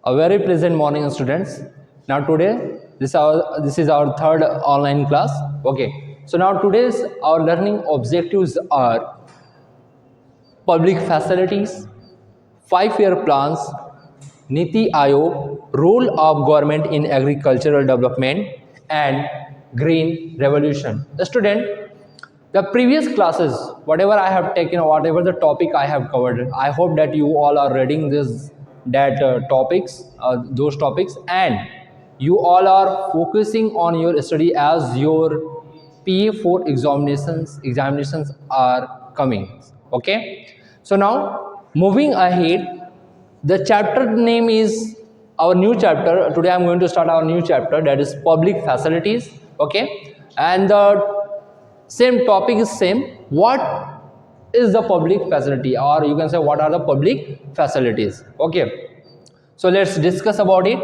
A very pleasant morning, students. Now today, this is our third online class. Okay. So now today's our learning objectives are public facilities, 5-year plans, Niti Aayog, role of government in agricultural development, and green revolution. The student, the previous classes, whatever I have taken, whatever the topic I have covered, I hope that you all are reading those topics, and you all are focusing on your study as your PA4 examinations are coming. Okay, so now moving ahead, the chapter name is our new chapter. Today I'm going to start our new chapter, that is public facilities. Okay, and the same topic is same. What is the public facility, or you can say what are the public facilities? Okay, so let's discuss about it.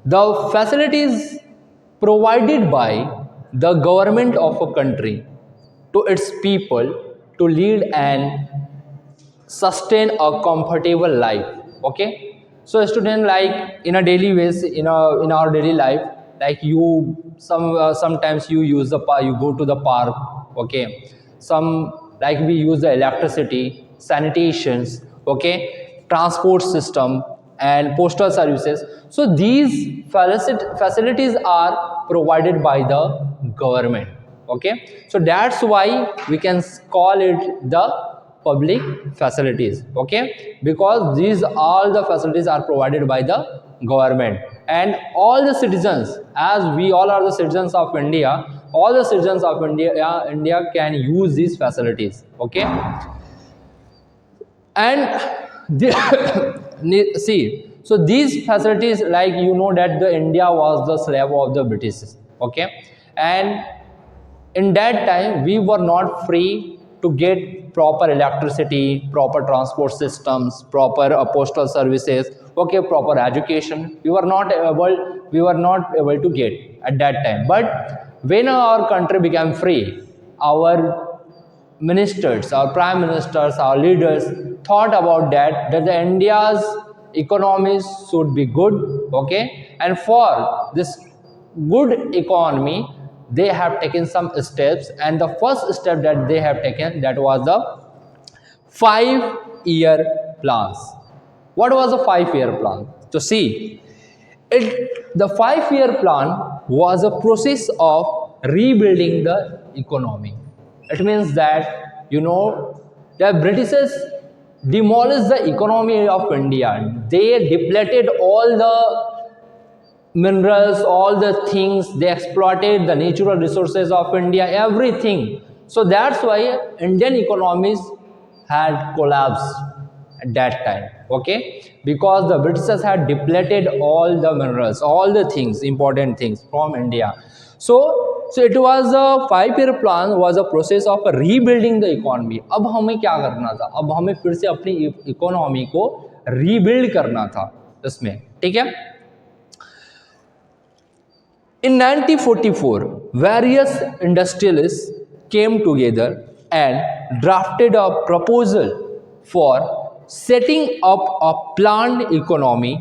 The facilities provided by the government of a country to its people to lead and sustain a comfortable life. Okay, so student, like in a daily ways, in our daily life, like sometimes you use you go to the park. Okay, some, like we use the electricity, sanitations, okay, transport system and postal services. So these facilities are provided by the government. Okay, so that's why we can call it the public facilities. Okay, because these all the facilities are provided by the government, and all the citizens, as we all are the citizens of India, all the citizens of India can use these facilities. Okay, and see, so these facilities, like that the India was the slave of the British. Okay, and in that time we were not free to get proper electricity, proper transport systems, proper postal services, okay, proper education. We were not able to get at that time. But when our country became free, our ministers, our prime ministers, our leaders thought about that the India's economies should be good. Okay, and for this good economy, they have taken some steps, and the first step that they have taken, that was the 5-year plans. What was the 5-year plan? So see, the 5-year plan was a process of rebuilding the economy. It means that the Britishers demolished the economy of India. They depleted all the minerals, all the things. They exploited the natural resources of India, everything. So that's why Indian economies had collapsed at that time. Okay, because the Britishers had depleted all the minerals, all the things, important things from India. So it was a 5-year plan, was a process of rebuilding the economy. अब हमें क्या करना था? अब हमें फिर से अपनी इकोनॉमी को रीबिल्ड करना था इसमें. ठीक है. In 1944, various industrialists came together and drafted a proposal for setting up a planned economy.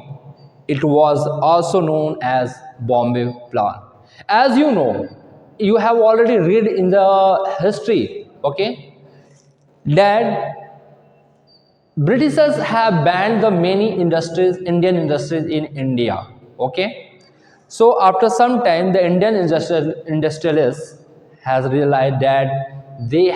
It was also known as Bombay Plan. As you know, you have already read in the history, okay, that Britishers have banned the many Indian industries in India. Okay, so after some time, the Indian industrialists has realized that they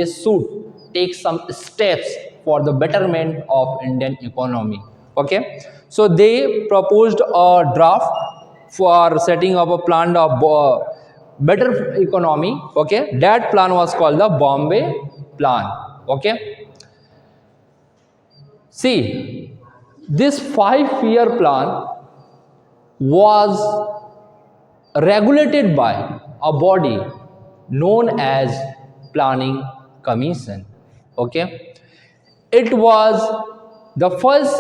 should take some steps for the betterment of Indian economy. Okay, so they proposed a draft for setting up a plan of better economy. Okay, that plan was called the Bombay Plan. Okay, see, this 5-year plan was regulated by a body known as Planning Commission. Okay, it was the first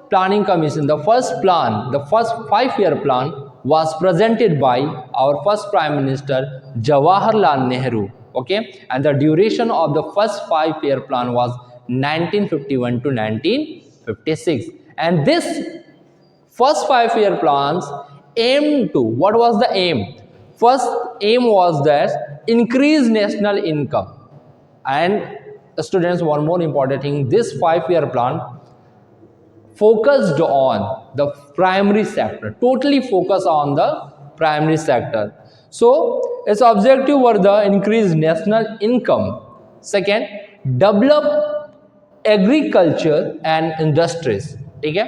planning commission. The first 5-year plan was presented by our first Prime Minister Jawaharlal Nehru. Okay, and the duration of the first 5-year plan was 1951 to 1956, and this First 5 year plans aimed to, what was the aim? First aim was that increase national income. And students, one more important thing, this 5 year plan focused on the primary sector, totally focused on the primary sector. So its objective were the increase national income. Second, develop agriculture and industries, ठीक है,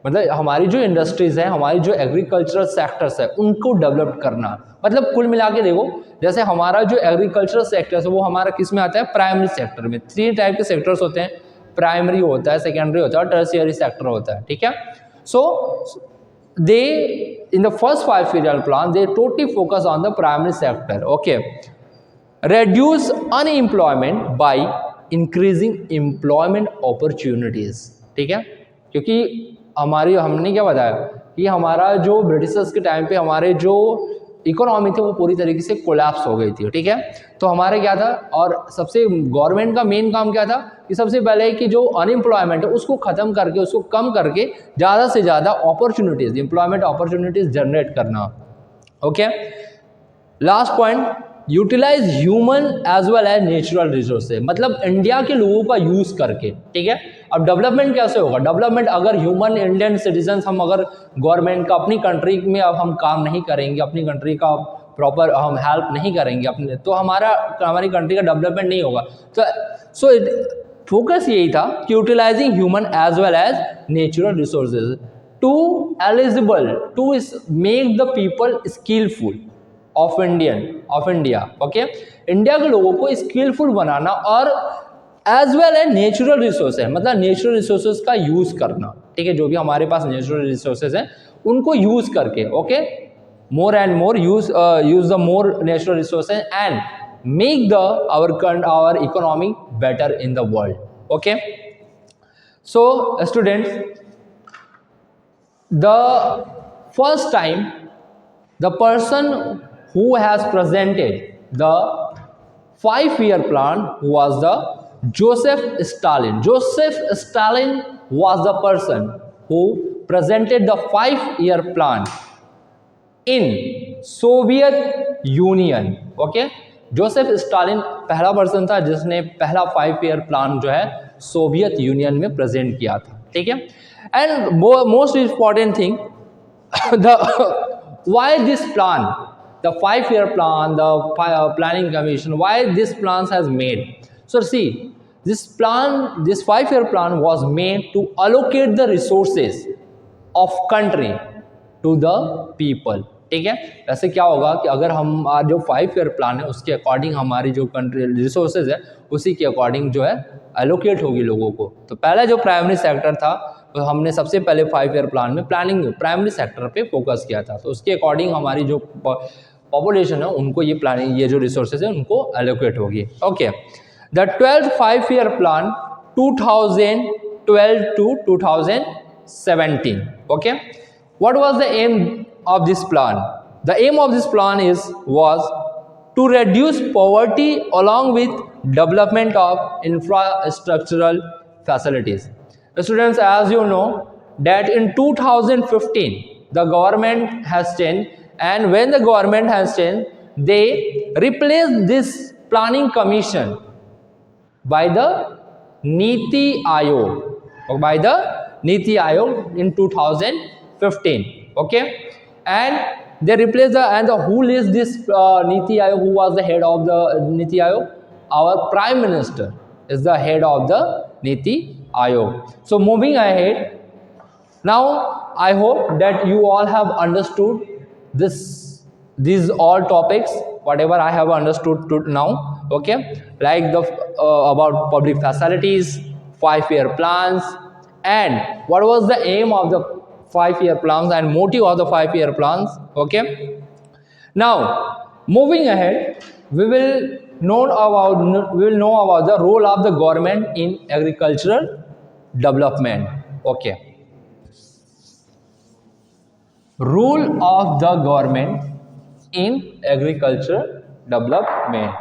मतलब हमारी जो industries है, हमारी जो agricultural sectors है, उनको डेवलप करना। मतलब कुल मिला के देखो, जैसे हमारा जो एग्रीकल्चरल सेक्टर्स है वो हमारा किस में आता है? प्राइमरी सेक्टर में। 3 टाइप के सेक्टर्स होते हैं, प्राइमरी होता है, सेकेंडरी होता है और टर्शियरी सेक्टर होता है, ठीक है। So they in the first 5 year plan they totally focus on the primary sector. Okay, reduce unemployment by increasing employment opportunities, ठीक है, क्योंकि हमने क्या बताया कि हमारा जो ब्रिटिशर्स के टाइम पे हमारे जो इकोनॉमी थी वो पूरी तरीके से कोलैप्स हो गई थी, ठीक है। तो हमारे क्या था, और सबसे गवर्नमेंट का मेन काम क्या था कि सबसे पहले कि जो अनएम्प्लॉयमेंट है उसको ख़त्म करके, उसको कम करके ज़्यादा से ज़्यादा अपॉर्चुनिटीज़, एम्प्लॉयमेंट अपॉर्चुनिटीज़ जनरेट करना। Okay, last point, utilise human as well as natural resources, मतलब इंडिया के लोगों का यूज करके, ठीक है। अब डेवलपमेंट कैसे होगा? डेवलपमेंट अगर ह्यूमन इंडियन सिटीजन, हम अगर गवर्नमेंट का अपनी कंट्री में अब हम काम नहीं करेंगे, अपनी कंट्री का प्रॉपर हम हेल्प नहीं करेंगे अपने, तो हमारी कंट्री का डेवलपमेंट नहीं होगा। तो सो फोकस यही था कि utilising human as well as natural resources to eligible to make the people skilful of India. Okay, India के लोगों को स्किलफुल बनाना और as well as natural resources, मतलब नेचुरल रिसोर्सेज का यूज करना, ठीक है, जो भी हमारे पास नेचुरल रिसोर्सेज हैं उनको यूज करके, okay, more and more use the more natural resources and make the our economy better in the world. Okay, so students, the first time the person who has presented the 5 year plan was the Joseph Stalin. Joseph Stalin was the person who presented the 5 year plan in Soviet Union. Okay, Joseph Stalin पहला person था जिसने पहला 5 year plan जो है Soviet union में present किया था, ठीक है। And most important thing, the why this plan, the 5 year plan, the planning commission, why this plans has made? So see, this 5 year plan was made to allocate the resources of country to the people, ठीक है। वैसे क्या होगा कि अगर हम जो 5 year plan है उसके अकॉर्डिंग हमारी जो कंट्री रिसोर्सेज है उसी के अकॉर्डिंग जो है एलोकेट होगी लोगों को। तो पहला जो प्राइमरी सेक्टर था तो हमने सबसे पहले 5 year प्लान में प्लानिंग प्राइमरी सेक्टर पे फोकस किया था, तो उसके अकॉर्डिंग हमारी जो पॉपुलेशन है उनको ये प्लानिंग, ये जो रिसोर्सेज है उनको एलोकेट होगी। Okay, the 12th 5 year plan 2012 to 2017। Okay, what was the aim of this plan? The aim of this plan was to reduce poverty along with development of infrastructural facilities. Students, as you know that in 2015 the government has changed, and when the government has changed, they replaced this planning commission by the Niti Aayog in 2015. Okay, and they replaced the who is this Niti Aayog? Who was the head of the Niti Aayog? Our Prime Minister is the head of the Niti Aayog. So moving ahead, now I hope that you all have understood these all topics, whatever I have understood now. Okay, like the about public facilities, 5 year plans, and what was the aim of the 5 year plans and motive of the 5 year plans. Okay, now moving ahead, we will know about the role of the government in agricultural development. Okay, role of the government in agricultural development.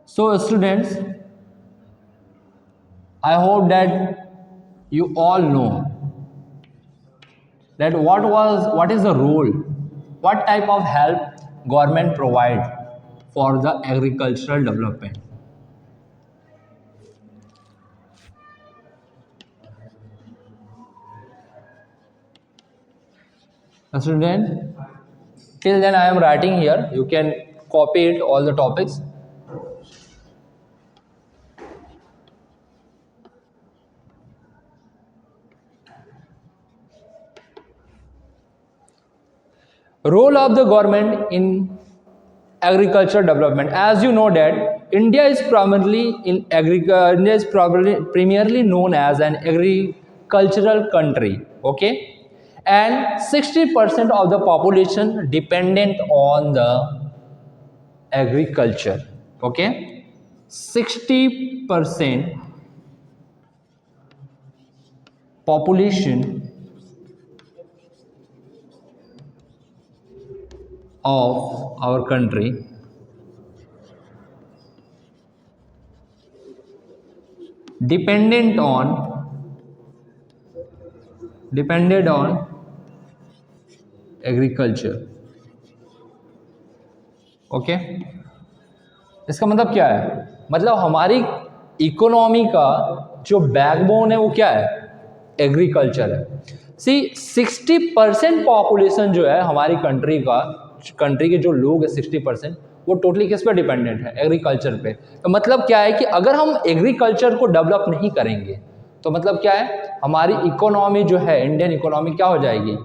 So students, I hope that you all know that what is the role, what type of help government provide for the agricultural development. Student, till then I am writing here, you can copy it all the topics. Role of the government in agriculture development. As you know that India is primarily known as an agricultural country, okay, and 60% of the population dependent on the agriculture, okay. 60% population of our country dependent depended on agriculture, okay. इसका मतलब क्या है, मतलब हमारी economy का जो backbone है वो क्या है, एग्रीकल्चर है। सी 60% पॉपुलेशन जो है हमारी कंट्री के जो लोग है 60% वो टोटली किस पे डिपेंडेंट है, एग्रीकल्चर पे। तो मतलब क्या है कि अगर हम एग्रीकल्चर को डेवलप नहीं करेंगे तो मतलब क्या है, हमारी इकोनॉमी जो है, इंडियन इकोनॉमी क्या हो जाएगी,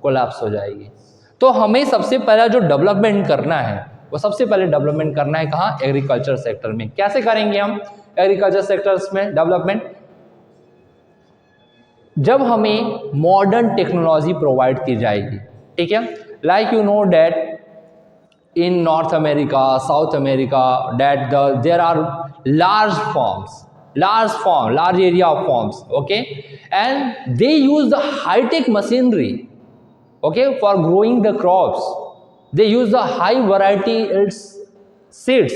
कोलैप्स हो जाएगी। तो हमें सबसे पहला जो डेवलपमेंट करना है वो सबसे पहले डेवलपमेंट करना है कहाँ, एग्रीकल्चर सेक्टर में। कैसे करेंगे हम एग्रीकल्चर सेक्टर्स में डेवलपमेंट, जब हमें मॉडर्न टेक्नोलॉजी प्रोवाइड की जाएगी, ठीक है। Like you know that in North America, South America, that there are large area of farms, okay, and they use the high tech machinery, okay, for growing the crops. They use the high variety seeds,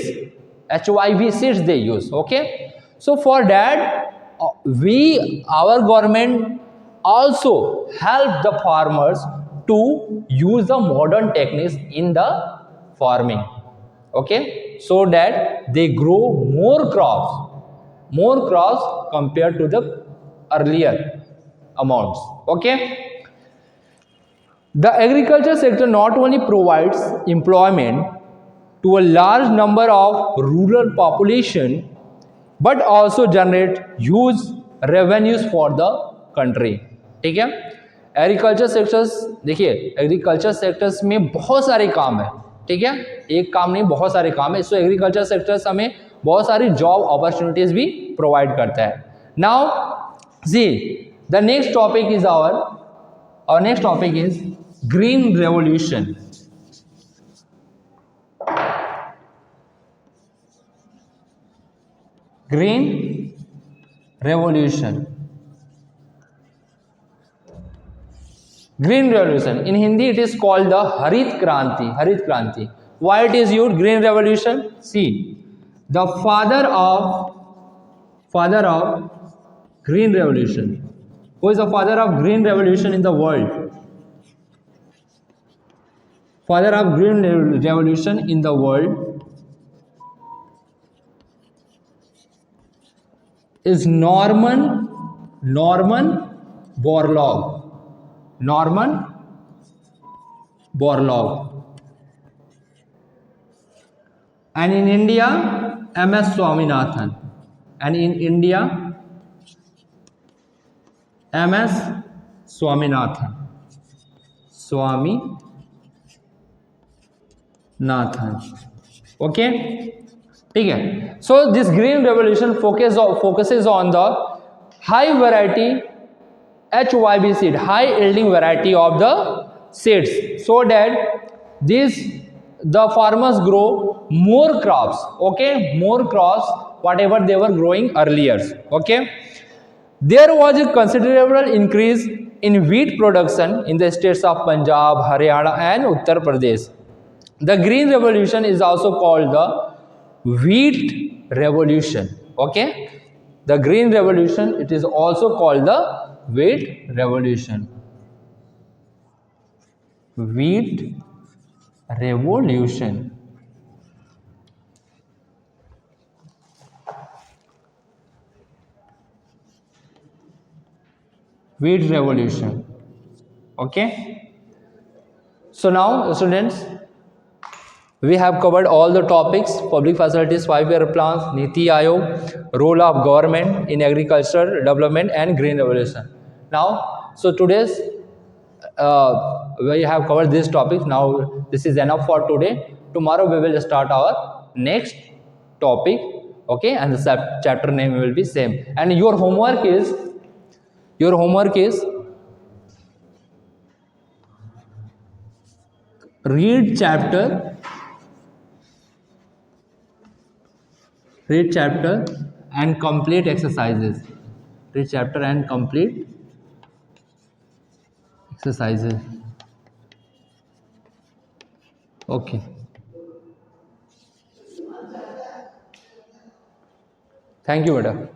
HYV seeds they use, okay. So for that our government also help the farmers to use the modern techniques in the farming, okay, so that they grow more crops compared to the earlier amounts, okay. The agriculture sector not only provides employment to a large number of rural population but also generate huge revenues for the country, ठीक है। Agriculture sectors, देखिए agriculture sectors में बहुत सारे काम है, ठीक है, एक काम नहीं बहुत सारे काम है। सो एग्रीकल्चर सेक्टर्स हमें बहुत सारी जॉब अपॉर्चुनिटीज भी प्रोवाइड करता है। Now see the next topic is our next topic is green revolution. Green revolution. Green revolution in Hindi it is called the Harit Kranti. Why it is used green revolution? See, the father of green revolution. Who is the father of green revolution in the world? Father of green revolution in the world is Norman Borlaug. And in India, MS Swaminathan. And in India, MS Swaminathan. Okay, ठीक है। So this green revolution focuses on the high variety HYB seed, high yielding variety of the seeds, so that the farmers grow more crops, okay, more crops whatever they were growing earlier, okay. There was a considerable increase in wheat production in the states of Punjab, Haryana and Uttar Pradesh. The green revolution is also called the wheat revolution, okay. The green revolution, it is also called the wheat revolution. Wheat revolution. Wheat revolution. Okay. So now students, we have covered all the topics: public facilities, 5-year plans, Niti Aayog, role of government in agricultural development, and green revolution. Now, so today's we have covered these topics. Now this is enough for today. Tomorrow we will start our next topic. Okay, and the chapter name will be same. And your homework is read chapter read chapter and complete exercises. Read chapter and complete exercises. Okay. Thank you, madam.